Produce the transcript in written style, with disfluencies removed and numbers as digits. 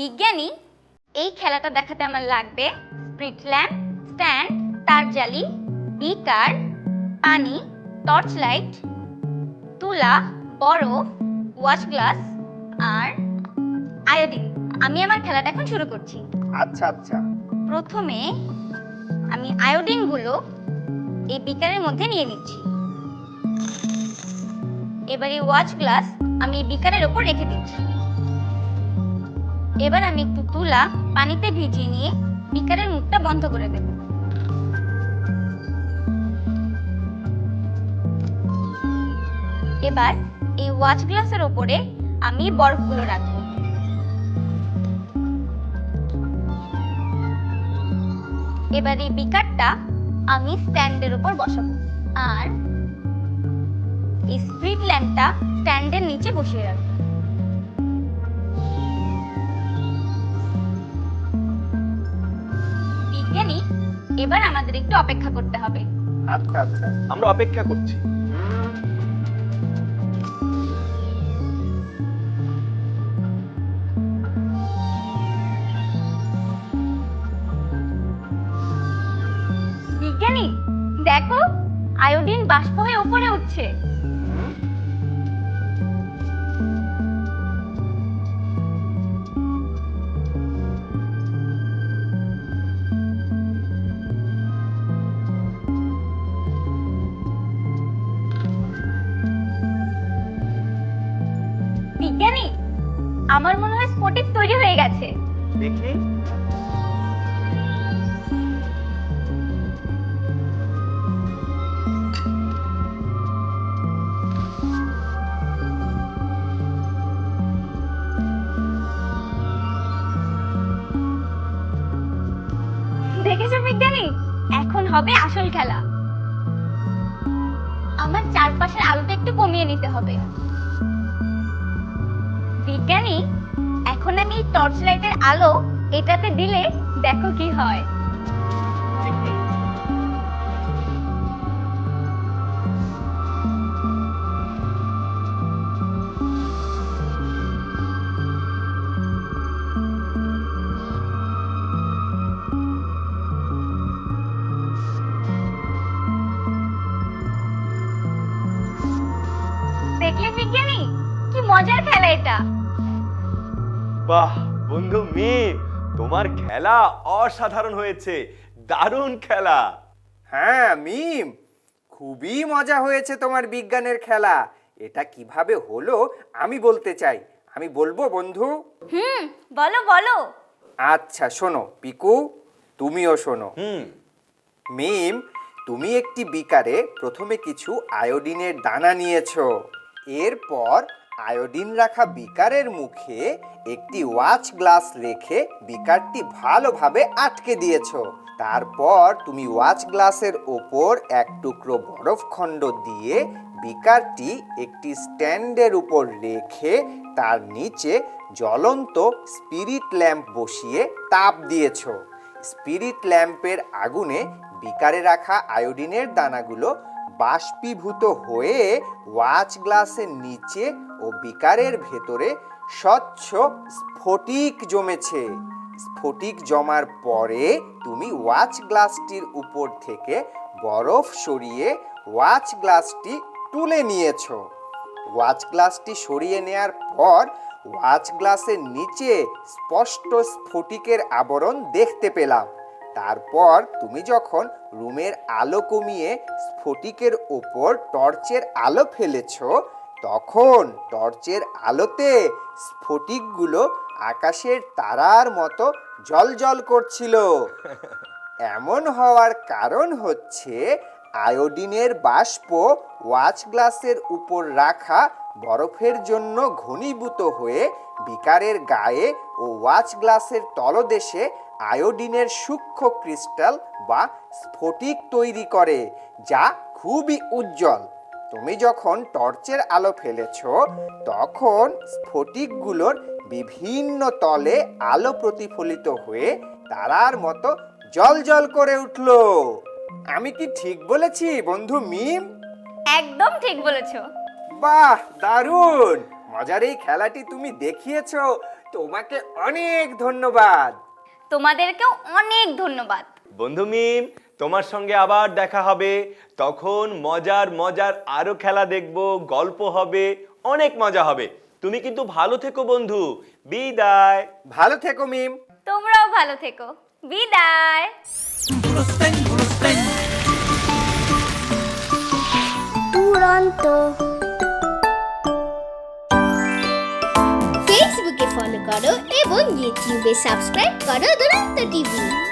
বিজ্ঞানী, এই খেলাটা দেখাতে আমার লাগবে স্পিরিট ল্যাম্প, স্ট্যান্ড, তার জালি, বিকার, পানি, টর্চ লাইট, তুলা, বরফ, ওয়াশ গ্লাস আর আয়োডিন। আমি আমার খেলাটা এখন শুরু করছি। আচ্ছা আচ্ছা। প্রথমে আমি আয়োডিনগুলো এই বিকারের মধ্যে নিয়ে নিচ্ছি। এবার এই ওয়াশ গ্লাস আমি এই বিকারের উপর রেখে দিচ্ছি। এবার আমি একটু তুলা পানিতে ভিজিয়ে নিয়ে বিকারের মুখটা বন্ধ করে দেব। এবার এই ওয়াশ গ্লাসের উপরে আমি বরফগুলো রাখবো। এবার এই বিকারটা আমি স্ট্যান্ডের উপর বসাবো আর এই স্পিরিট ল্যাম্পটা স্ট্যান্ডের নিচে বসিয়ে রাখবো। বিজ্ঞানী, এবার আমাদের একটু অপেক্ষা করতে হবে। আচ্ছা আচ্ছা, আমরা অপেক্ষা করছি। বিজ্ঞানী, দেখো আয়োডিন বাষ্প হয়ে উপরে উঠছে। বিজ্ঞানী, আমার মনে হয় স্ফটিক তৈরি হয়ে গেছে। দেখি। দেখেছো বিজ্ঞানী, এখন হবে আসল খেলা। আমার চারপাশের আলোটা একটু কমিয়ে নিতে হবে। বিজ্ঞানী, এখন আমি এই টর্চ লাইটের আলো এটাতে দিলে দেখো কি হয়। দেখলে বিজ্ঞানী, কি মজার খেলা এটা। বাহ বন্ধু মিম, তোমার খেলা অসাধারণ হয়েছে, দারুণ খেলা। হ্যাঁ মিম, খুবই মজা হয়েছে তোমার বিজ্ঞানের খেলা। এটা কিভাবে হলো আমি বলতে চাই। আমি বলবো বন্ধু? বলো বলো। আচ্ছা শোনো পিকু, তুমিও শোনো। হুম। মিম, তুমি একটি বিকারে প্রথমে কিছু আয়োডিনের দানা নিয়েছো। এরপর আয়োডিন রাখা বিকারের মুখে একটি ওয়াচ গ্লাস রেখে বিকারটি ভালোভাবে আটকে দিয়েছো। তারপর তুমি ওয়াচ গ্লাসের ওপর এক টুকরো বরফ খণ্ড দিয়ে বিকারটি একটি স্ট্যান্ডের উপর রেখে তার নিচে জ্বলন্ত স্পিরিট ল্যাম্প বসিয়ে তাপ দিয়েছো। স্পিরিট ল্যাম্পের আগুনে বিকারে রাখা আয়োডিনের দানাগুলো বাষ্পীভূত হয়ে ওয়াচ গ্লাসের নিচে ও বিকারের ভেতরে স্বচ্ছ স্ফটিক জমেছে। স্ফটিক জমার পরে তুমি ওয়াচ গ্লাসটির উপর থেকে বরফ সরিয়ে ওয়াচ গ্লাসটি তুলে নিয়েছো। ওয়াচ গ্লাসটি সরিয়ে নেয়ার পর ওয়াচ গ্লাসের নিচে স্পষ্ট স্ফটিকের আবরণ দেখতে পেলাম। তারপর তুমি যখন রুমের আলো কমিয়ে স্ফটিকের ওপর টর্চের আলো ফেলেছো, তখন টর্চের আলোতে স্ফটিকগুলো আকাশের তারার মতো জ্বলজ্বল করছিল। এমন হওয়ার কারণ হচ্ছে আয়োডিনের বাষ্প ওয়াচ গ্লাসের উপর রাখা বরফের জন্য ঘনীভূত হয়ে বিকারের গায়ে ও ওয়াচ গ্লাসের তলদেশে আয়োডিনের সূক্ষ্ম ক্রিস্টাল বা স্ফটিক তৈরি করে, যা খুবই উজ্জ্বল। তুমি যখন টর্চের আলো ফেলেছ, তখন স্ফটিকগুলোর বিভিন্ন তলে আলো প্রতিফলিত হয়ে তারার মতো জ্বলজ্বল করে উঠল। আমি কি ঠিক বলেছি বন্ধু মিম? একদম ঠিক বলেছো। বাহ, দারুণ মজার এই খেলাটি তুমি দেখিয়েছো তোমাকে অনেক ধন্যবাদ। তোমাদেরকেও অনেক ধন্যবাদ। বন্ধু মিম, তোমার সঙ্গে আবার দেখা হবে। তখন মজার মজার আরো খেলা দেখবো, গল্প হবে, অনেক মজা হবে। তুমি কিন্তু ভালো থেকো বন্ধু। বিদায়। ভালো থেকো মিম। তোমরাও ভালো থেকো। বিদায়। দুরন্ত। ফেসবুকে ফলো করো এবং ইউটিউবে সাবস্ক্রাইব করো দুরন্ত টিভি।